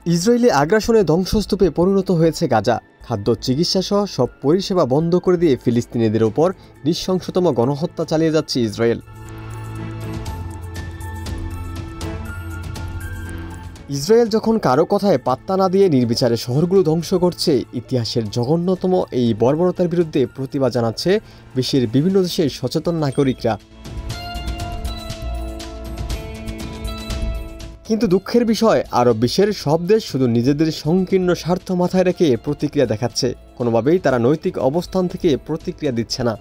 Israeli আগ্রাসনে ধ্বংসস্তূপে পরিণত হয়েছে গাজা। খাদ্য, চিকিৎসা সহ সব পরিষেবা বন্ধ করে দিয়ে ফিলিস্তিনিদের ওপর নৃশংসতম গণহত্যা চালিয়ে যাচ্ছে ইসরায়েল। ইসরায়েল যখন কারো কথায় পাত্তা না দিয়ে নির্বিচারে শহরগুলো ধ্বংস করছে, ইতিহাসের জঘন্যতম এই বর্বরতার বিরুদ্ধে প্রতিবাদ জানাচ্ছে বিশ্বের বিভিন্ন দেশের সচেতন নাগরিকরা। কিন্তু দুঃখের বিষয়, আরব বিশ্বের সব দেশ শুধু নিজেদের সংকীর্ণ স্বার্থ মাথায় রেখে প্রতিক্রিয়া দেখাচ্ছে। কোনোভাবেই তারা নৈতিক অবস্থান থেকে প্রতিক্রিয়া দিচ্ছে না।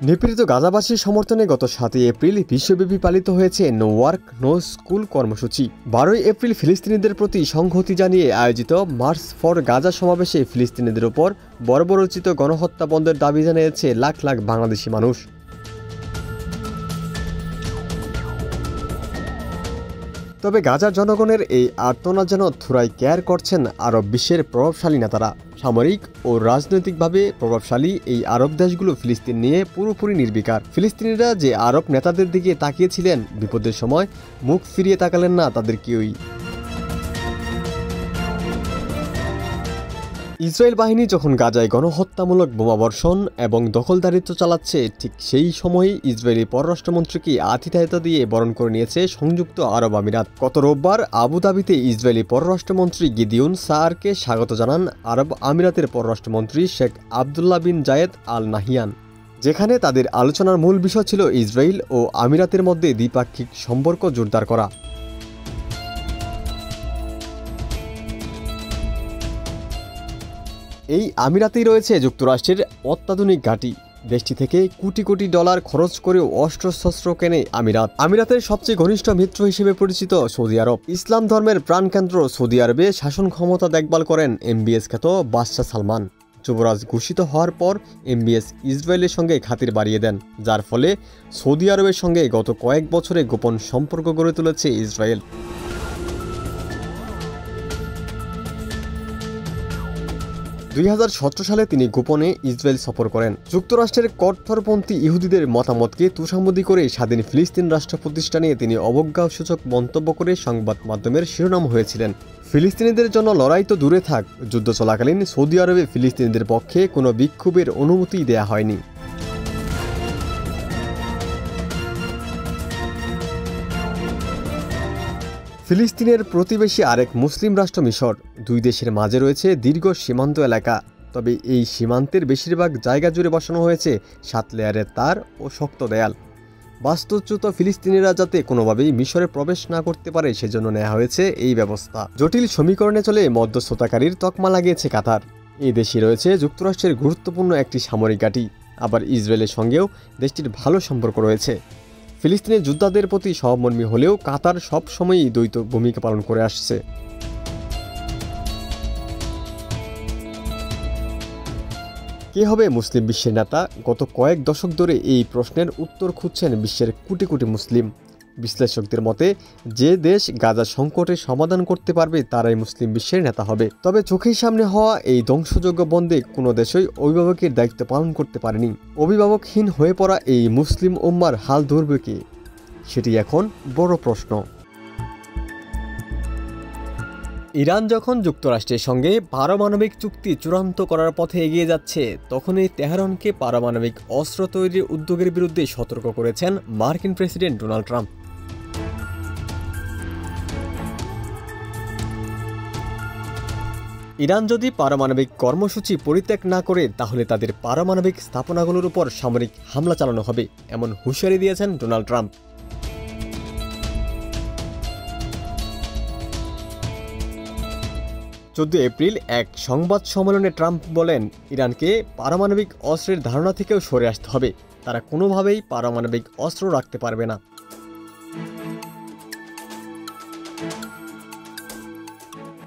নিপীড়িত গাজাবাসীর সমর্থনে গত 7 এপ্রিল বিশ্বব্যাপী পালিত হয়েছে নো ওয়ার্ক নো স্কুল কর্মসূচি। 12 এপ্রিল ফিলিস্তিনিদের প্রতি সংহতি জানিয়ে আয়োজিত মার্চ ফর গাজা সমাবেশে ফিলিস্তিনিদের ওপর বর্বরোচিত গণহত্যা বন্ধের দাবি জানিয়েছে লাখ লাখ বাংলাদেশি মানুষ। তবে গাজার জনগণের এই আর্তনা যেন থুরাই কেয়ার করছেন আরব বিশ্বের প্রভাবশালী নেতারা। সামরিক ও রাজনৈতিকভাবে প্রভাবশালী এই আরব দেশগুলো ফিলিস্তিন নিয়ে পুরোপুরি নির্বিকার। ফিলিস্তিনিরা যে আরব নেতাদের দিকে তাকিয়েছিলেন, বিপদের সময় মুখ ফিরিয়ে তাকালেন না তাদের কেউই। ইসরায়েল বাহিনী যখন গাজায় গণহত্যামূলক বোমাবর্ষণ এবং দখলদারিত্ব চালাচ্ছে, ঠিক সেই সময়ই ইসরায়েলি পররাষ্ট্রমন্ত্রীকে আতিথেয়তা দিয়ে বরণ করে নিয়েছে সংযুক্ত আরব আমিরাত। গত রোববার আবুধাবিতে ইসরায়েলি পররাষ্ট্রমন্ত্রী গিদিয়ন সাআরকে স্বাগত জানান আরব আমিরাতের পররাষ্ট্রমন্ত্রী শেখ আবদুল্লাহ বিন জায়েদ আল নাহিয়ান, যেখানে তাদের আলোচনার মূল বিষয় ছিল ইসরায়েল ও আমিরাতের মধ্যে দ্বিপাক্ষিক সম্পর্ক জোরদার করা। এই আমিরাতেই রয়েছে যুক্তরাষ্ট্রের অত্যাধুনিক ঘাঁটি। দেশটি থেকে কোটি কোটি ডলার খরচ করেও অস্ত্রশস্ত্র কেনে আমিরাত। আমিরাতের সবচেয়ে ঘনিষ্ঠ মিত্র হিসেবে পরিচিত সৌদি আরব। ইসলাম ধর্মের প্রাণকেন্দ্র সৌদি আরবে শাসন ক্ষমতা দেখভাল করেন MBS খ্যাত বাদশাহ সালমান। যুবরাজ ঘোষিত হওয়ার পর MBS ইসরায়েলের সঙ্গে খাতির বাড়িয়ে দেন, যার ফলে সৌদি আরবের সঙ্গে গত কয়েক বছরে গোপন সম্পর্ক গড়ে তুলেছে ইসরায়েল। 2017 সালে তিনি গোপনে ইসরায়েল সফর করেন। যুক্তরাষ্ট্রের কট্টরপন্থী ইহুদিদের মতামতকে তুষামোদী করে স্বাধীন ফিলিস্তিন রাষ্ট্র প্রতিষ্ঠা নিয়ে তিনি অবজ্ঞাসূচক মন্তব্য করে সংবাদ মাধ্যমের শিরোনাম হয়েছিলেন। ফিলিস্তিনিদের জন্য লড়াই তো দূরে থাক, যুদ্ধ চলাকালীন সৌদি আরবে ফিলিস্তিনিদের পক্ষে কোনো বিক্ষোভের অনুমতি দেয়া হয়নি। ফিলিস্তিনের প্রতিবেশী আরেক মুসলিম রাষ্ট্র মিশর। দুই দেশের মাঝে রয়েছে দীর্ঘ সীমান্ত এলাকা। তবে এই সীমান্তের বেশিরভাগ জায়গা জুড়ে বসানো হয়েছে 7 লেয়ারের তার ও শক্ত দেয়াল। বাস্তুচ্যুত ফিলিস্তিনিরা যাতে কোনোভাবেই মিশরে প্রবেশ না করতে পারে, সেজন্য নেওয়া হয়েছে এই ব্যবস্থা। জটিল সমীকরণে চলে মধ্যস্থতাকারীর তকমা লাগিয়েছে কাতার। এই দেশে রয়েছে যুক্তরাষ্ট্রের গুরুত্বপূর্ণ একটি সামরিক ঘাঁটি। আবার ইসরায়েলের সঙ্গেও দেশটির ভালো সম্পর্ক রয়েছে। ফিলিস্তিনের যোদ্ধাদের প্রতি সহমর্মী হলেও কাতার সবসময়ই দ্বৈত ভূমিকা পালন করে আসছে। কে হবে মুসলিম বিশ্বের নেতা? গত কয়েক দশক ধরে এই প্রশ্নের উত্তর খুঁজছেন বিশ্বের কোটি কোটি মুসলিম। বিশ্লেষকদের মতে, যে দেশ গাজা সংকটের সমাধান করতে পারবে তারাই মুসলিম বিশ্বের নেতা হবে। তবে চোখের সামনে হওয়া এই ধ্বংসযোগ্য বন্ধে কোনো দেশই অভিভাবকের দায়িত্ব পালন করতে পারেনি। অভিভাবকহীন হয়ে পড়া এই মুসলিম উম্মার হাল ধরবে কে? সেটি এখন বড় প্রশ্ন। ইরান যখন যুক্তরাষ্ট্রের সঙ্গে পারমাণবিক চুক্তি চূড়ান্ত করার পথে এগিয়ে যাচ্ছে, তখনই তেহরানকে পারমাণবিক অস্ত্র তৈরির উদ্যোগের বিরুদ্ধে সতর্ক করেছেন মার্কিন প্রেসিডেন্ট ডোনাল্ড ট্রাম্প। ইরান যদি পারমাণবিক কর্মসূচি পরিত্যাগ না করে, তাহলে তাদের পারমাণবিক স্থাপনাগুলোর উপর সামরিক হামলা চালানো হবে, এমন হুঁশিয়ারি দিয়েছেন ডোনাল্ড ট্রাম্প। 14 এপ্রিল এক সংবাদ সম্মেলনে ট্রাম্প বলেন, ইরানকে পারমাণবিক অস্ত্রের ধারণা থেকেও সরে আসতে হবে। তারা কোনোভাবেই পারমাণবিক অস্ত্র রাখতে পারবে না।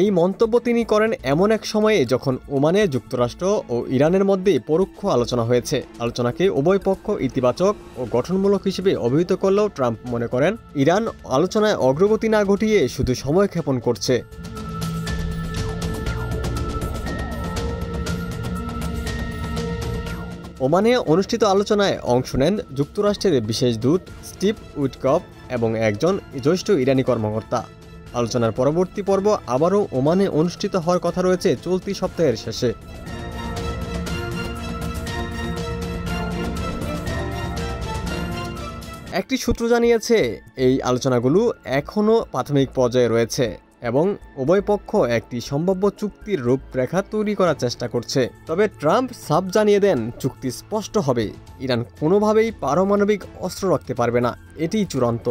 এই মন্তব্য তিনি করেন এমন এক সময়ে যখন ওমানে যুক্তরাষ্ট্র ও ইরানের মধ্যে পরোক্ষ আলোচনা হয়েছে। আলোচনাকে উভয় পক্ষ ইতিবাচক ও গঠনমূলক হিসেবে অভিহিত করলেও ট্রাম্প মনে করেন, ইরান আলোচনায় অগ্রগতি না ঘটিয়ে শুধু সময় ক্ষেপণ করছে। ওমানে অনুষ্ঠিত আলোচনায় অংশ নেন যুক্তরাষ্ট্রের বিশেষ দূত স্টিভ উইটকফ এবং একজন জ্যেষ্ঠ ইরানি কর্মকর্তা। আলোচনার পরবর্তী পর্ব আবারও ওমানে অনুষ্ঠিত হওয়ার কথা রয়েছে চলতি সপ্তাহের শেষে। একটি সূত্র জানিয়েছে এই আলোচনাগুলো এখনও প্রাথমিক পর্যায়ে রয়েছে এবং উভয় পক্ষ একটি সম্ভাব্য চুক্তির রূপরেখা তৈরি করার চেষ্টা করছে। তবে ট্রাম্প সাফ জানিয়ে দেন, চুক্তি স্পষ্ট হবে, ইরান কোনোভাবেই পারমাণবিক অস্ত্র রাখতে পারবে না, এটিই চূড়ান্ত।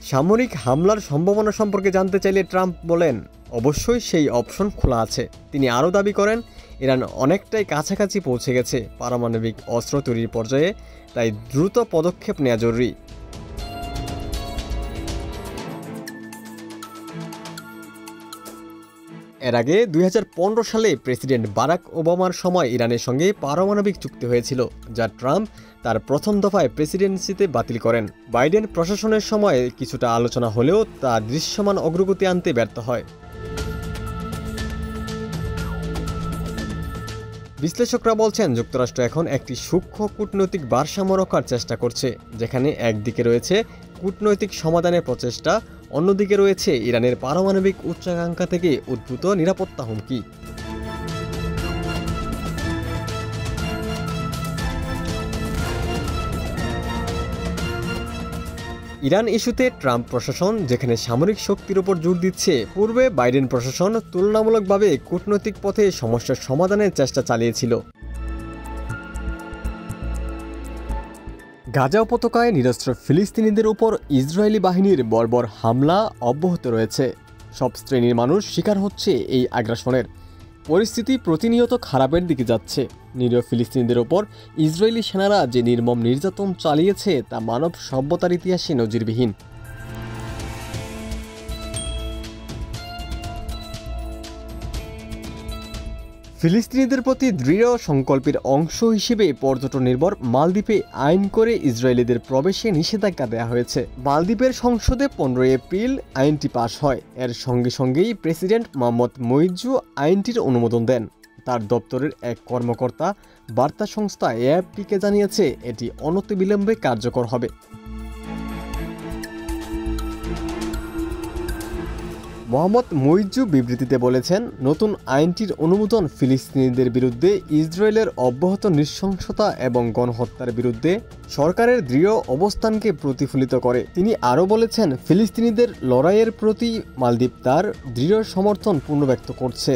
সামরিক হামলার সম্ভাবনা সম্পর্কে জানতে চাইলে ট্রাম্প বলেন, অবশ্যই সেই অপশন খোলা আছে। তিনি আরও দাবি করেন, ইরান অনেকটাই কাছাকাছি পৌঁছে গেছে পারমাণবিক অস্ত্র তৈরির পর্যায়ে, তাই দ্রুত পদক্ষেপ নেওয়া জরুরি। এর আগে 2015 সালে প্রেসিডেন্ট বারাক ওবামার সময় ইরানের সঙ্গে পারমাণবিক চুক্তি হয়েছিল, যা ট্রাম্প তার প্রথম দফায় প্রেসিডেন্সিতে বাতিল করেন। বাইডেন প্রশাসনের সময় কিছুটা আলোচনা হলেও তা দৃশ্যমান অগ্রগতি আনতে ব্যর্থ হয়। বিশ্লেষকরা বলছেন, যুক্তরাষ্ট্র এখন একটি সূক্ষ্ম কূটনৈতিক ভারসাম্য রক্ষার চেষ্টা করছে, যেখানে একদিকে রয়েছে কূটনৈতিক সমাধানের প্রচেষ্টা, অন্যদিকে রয়েছে ইরানের পারমাণবিক উচ্চাকাঙ্ক্ষা থেকে উদ্ভূত নিরাপত্তা হুমকি। ইরান ইস্যুতে ট্রাম্প প্রশাসন যেখানে সামরিক শক্তির উপর জোর দিচ্ছে, পূর্বে বাইডেন প্রশাসন তুলনামূলকভাবে কূটনৈতিক পথে সমস্যার সমাধানের চেষ্টা চালিয়েছিল। গাজা উপত্যকায় নিরস্ত্র ফিলিস্তিনিদের উপর ইসরায়েলি বাহিনীর বর্বর হামলা অব্যাহত রয়েছে। সব শ্রেণীর মানুষ শিকার হচ্ছে এই আগ্রাসনের। পরিস্থিতি প্রতিনিয়ত খারাপের দিকে যাচ্ছে। নিরীহ ফিলিস্তিনিদের ওপর ইসরায়েলি সেনারা যে নির্মম নির্যাতন চালিয়েছে তা মানব সভ্যতার ইতিহাসে নজিরবিহীন। ফিলিস্তিনিদের প্রতি দৃঢ় সংকল্পের অংশ হিসেবে পর্যটন নির্ভর মালদ্বীপে আইন করে ইসরায়েলিদের প্রবেশে নিষেধাজ্ঞা দেওয়া হয়েছে। মালদ্বীপের সংসদে 15 এপ্রিল আইনটি পাশ হয়। এর সঙ্গে সঙ্গেই প্রেসিডেন্ট মোহাম্মদ মুইজ্জু আইনটির অনুমোদন দেন। তার দপ্তরের এক কর্মকর্তা বার্তা সংস্থা এএফপিকে জানিয়েছে, এটি অনতিবিলম্বে কার্যকর হবে। মোহাম্মদ মুইজ্জু বিবৃতিতে বলেছেন, নতুন আইনটির অনুমোদন ফিলিস্তিনিদের বিরুদ্ধে ইসরায়েলের অব্যাহত নৃশংসতা এবং গণহত্যার বিরুদ্ধে সরকারের দৃঢ় অবস্থানকে প্রতিফলিত করে। তিনি আরও বলেছেন, ফিলিস্তিনিদের লড়াইয়ের প্রতি মালদ্বীপ তার দৃঢ় সমর্থন পুনর্ব্যক্ত করছে।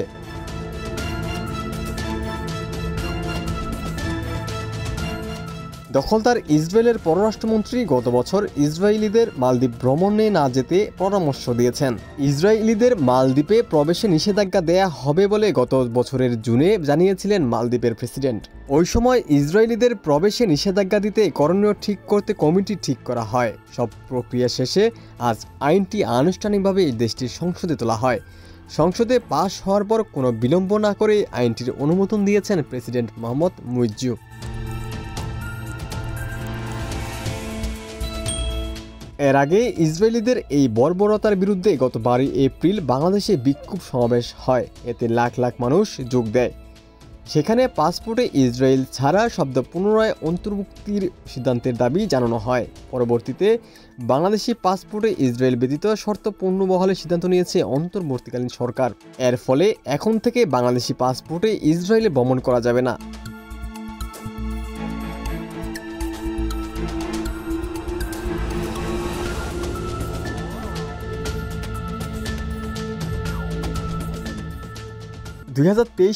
দখলদার ইসরায়েলের পররাষ্ট্রমন্ত্রী গত বছর ইসরায়েলিদের মালদ্বীপ ভ্রমণে না যেতে পরামর্শ দিয়েছেন। ইসরায়েলিদের মালদ্বীপে প্রবেশে নিষেধাজ্ঞা দেয়া হবে বলে গত বছরের জুনে জানিয়েছিলেন মালদ্বীপের প্রেসিডেন্ট। ওই সময় ইসরায়েলিদের প্রবেশে নিষেধাজ্ঞা দিতে করণীয় ঠিক করতে কমিটি ঠিক করা হয়। সব প্রক্রিয়া শেষে আজ আইনটি আনুষ্ঠানিকভাবে দেশটির সংসদে তোলা হয়। সংসদে পাশ হওয়ার পর কোনো বিলম্ব না করে আইনটির অনুমোদন দিয়েছেন প্রেসিডেন্ট মোহাম্মদ মুইজ্জু। এর আগে ইসরায়েলিদের এই বর্বরতার বিরুদ্ধে গত 12 এপ্রিল বাংলাদেশে বিক্ষোভ সমাবেশ হয়। এতে লাখ লাখ মানুষ যোগ দেয়। সেখানে পাসপোর্টে ইসরায়েল ছাড়া শব্দ পুনরায় অন্তর্ভুক্তির সিদ্ধান্তের দাবি জানানো হয়। পরবর্তীতে বাংলাদেশি পাসপোর্টে ইসরায়েল ব্যতীত শর্ত পুনর্বহালের সিদ্ধান্ত নিয়েছে অন্তর্বর্তীকালীন সরকার। এর ফলে এখন থেকে বাংলাদেশি পাসপোর্টে ইসরায়েলে ভ্রমণ করা যাবে না।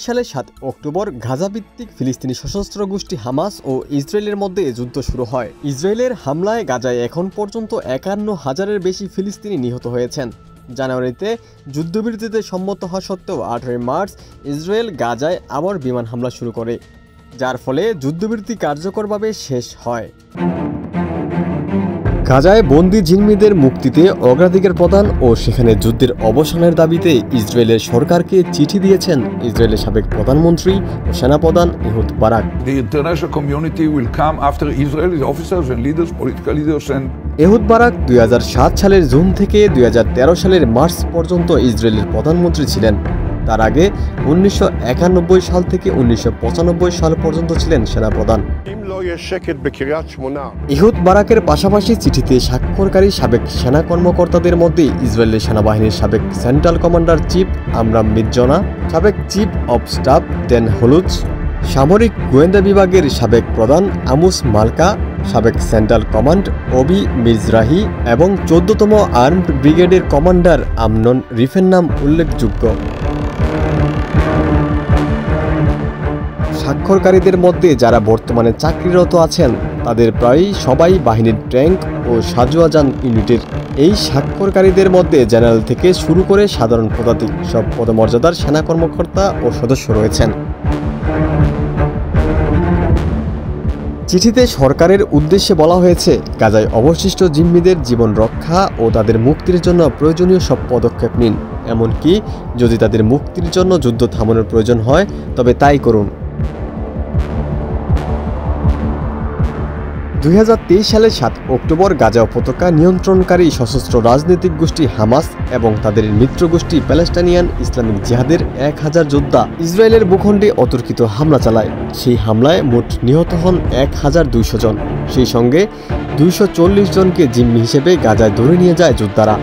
সালের 7 অক্টোবর গাজাভিত্তিক ফিলিস্তিনি সশস্ত্র গোষ্ঠী হামাস ও ইসরায়েলের মধ্যে যুদ্ধ শুরু হয়। ইসরায়েলের হামলায় গাজায় এখন পর্যন্ত 51,000-এর বেশি ফিলিস্তিনি নিহত হয়েছেন। জানুয়ারিতে যুদ্ধবিরতিতে সম্মত হওয়া সত্ত্বেও 18 মার্চ ইসরায়েল গাজায় আবার বিমান হামলা শুরু করে, যার ফলে যুদ্ধবিরতি কার্যকরভাবে শেষ হয়। গাজায় বন্দী জিম্মিদের মুক্তিতে অগ্রাধিকার প্রদান ও সেখানে যুদ্ধের অবসানের দাবিতে ইসরায়েলের সরকারকে চিঠি দিয়েছেন ইসরায়েলের সাবেক প্রধানমন্ত্রী ও সেনাপ্রধান Ehud Barak. The international community will come after Israeli officers and leaders, political leaders and Ehud Barak 2007 সালের জুন থেকে 2013 সালের মার্চ পর্যন্ত ইসরায়েলের প্রধানমন্ত্রী ছিলেন। তার আগে 1991 সাল থেকে 1995 সাল পর্যন্ত ছিলেন সেনাপ্রধান। এহুদ বারাকের পাশাপাশি চিঠিতে স্বাক্ষরকারী সাবেক সেনা কর্মকর্তাদের মধ্যে ইসরায়েলের সেনাবাহিনীর সাবেক সেন্ট্রাল কমান্ডার চিফ আমরাম মির্জনা, সাবেক চিফ অব স্টাফ ড্যান হলুজ, সামরিক গোয়েন্দা বিভাগের সাবেক প্রধান আমুস মালকা, সাবেক সেন্ট্রাল কমান্ড অবি মিজরাহি এবং 14তম আর্মড ব্রিগেডের কমান্ডার আমনন রিফের নাম উল্লেখযোগ্য। স্বাক্ষরকারীদের মধ্যে যারা বর্তমানে চাকরিরত আছেন তাদের প্রায় সবাই বাহিনীর ট্যাঙ্ক ও সাজোয়াজান ইউনিটের। এই স্বাক্ষরকারীদের মধ্যে জেনারেল থেকে শুরু করে সাধারণ পদাতিক সব পদমর্যাদার সেনা কর্মকর্তা ও সদস্য রয়েছেন। চিঠিতে সরকারের উদ্দেশ্যে বলা হয়েছে, গাজায় অবশিষ্ট জিম্মিদের জীবন রক্ষা ও তাদের মুক্তির জন্য প্রয়োজনীয় সব পদক্ষেপ নিন, এমনকি যদি তাদের মুক্তির জন্য যুদ্ধ থামানোর প্রয়োজন হয় তবে তাই করুন। 2023 সালের 7 অক্টোবর গাজা উপত্যকা নিয়ন্ত্রণকারী সশস্ত্র রাজনৈতিক গোষ্ঠী হামাস এবং তাদের মিত্র গোষ্ঠী প্যালেস্টাইনিয়ান ইসলামিক জিহাদের 1000 যোদ্ধা ইসরায়েলের ভূখণ্ডে অতর্কিত হামলা চালায়। সেই হামলায় মোট নিহত হন 1200 জন। সেই সঙ্গে 240 জনকে জিম্মি হিসেবে গাজায় ধরে নিয়ে যায় যোদ্ধারা।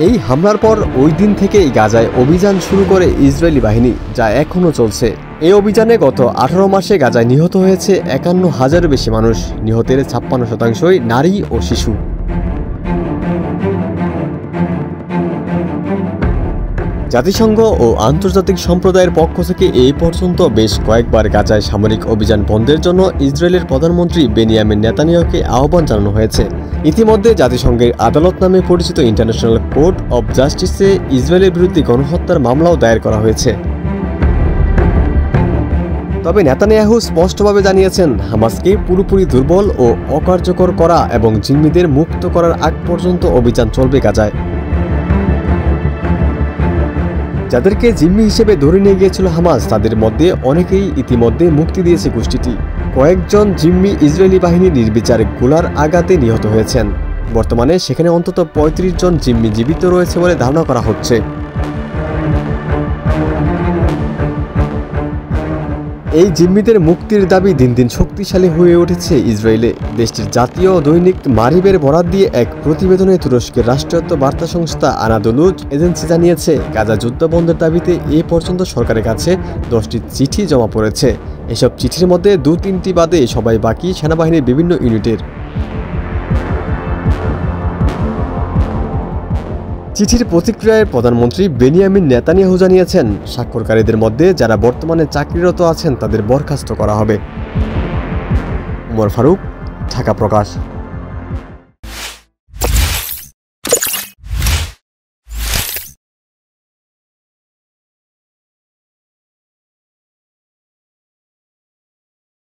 এই হামলার পর ওই দিন থেকেই গাজায় অভিযান শুরু করে ইসরায়েলি বাহিনী, যা এখনও চলছে। এই অভিযানে গত 18 মাসে গাজায় নিহত হয়েছে 51,000-এরও বেশি মানুষ। নিহতের 56%ই নারী ও শিশু। জাতিসংঘ ও আন্তর্জাতিক সম্প্রদায়ের পক্ষ থেকে এই পর্যন্ত বেশ কয়েকবার গাজায় সামরিক অভিযান বন্ধের জন্য ইসরায়েলের প্রধানমন্ত্রী বেনিয়ামিন নেতানিয়াহুকে আহ্বান জানানো হয়েছে। ইতিমধ্যে জাতিসংঘের আদালত নামে পরিচিত ইন্টারন্যাশনাল কোর্ট অব জাস্টিসে ইসরায়েলের বিরুদ্ধে গণহত্যার মামলাও দায়ের করা হয়েছে। তবে নেতানিয়াহু স্পষ্টভাবে জানিয়েছেন, হামাসকে পুরোপুরি দুর্বল ও অকার্যকর করা এবং জিম্মিদের মুক্ত করার আগ পর্যন্ত অভিযান চলবে গাজায়। যাদেরকে জিম্মি হিসেবে ধরে নিয়ে গিয়েছিল হামাস, তাদের মধ্যে অনেকেই ইতিমধ্যে মুক্তি দিয়েছে গোষ্ঠীটি। কয়েকজন জিম্মি ইসরায়েলি বাহিনীর নির্বিচারে গোলার আঘাতে নিহত হয়েছেন। বর্তমানে সেখানে অন্তত 35 জন জিম্মি জীবিত রয়েছে বলে ধারণা করা হচ্ছে। এই জিম্মিদের মুক্তির দাবি দিন দিন শক্তিশালী হয়ে উঠেছে ইসরায়েলে। দেশটির জাতীয় দৈনিক মারিবের বরাত দিয়ে এক প্রতিবেদনে তুরস্কের রাষ্ট্রায়ত্ত বার্তা সংস্থা আনাদোলু এজেন্সি জানিয়েছে, গাজা যুদ্ধ বন্ধের দাবিতে এ পর্যন্ত সরকারের কাছে 10টি চিঠি জমা পড়েছে। এসব চিঠির মধ্যে 2-3টি বাদে সবাই বাকি সেনাবাহিনীর বিভিন্ন ইউনিটের। চিঠির প্রতিক্রিয়ায় প্রধানমন্ত্রী বেনিয়ামিন নেতানিয়াহু জানিয়েছেন, স্বাক্ষরকারীদের মধ্যে যারা বর্তমানে চাকরিরত আছেন তাদের বরখাস্ত করা হবে। উমর ফারুক, ঢাকা প্রকাশ।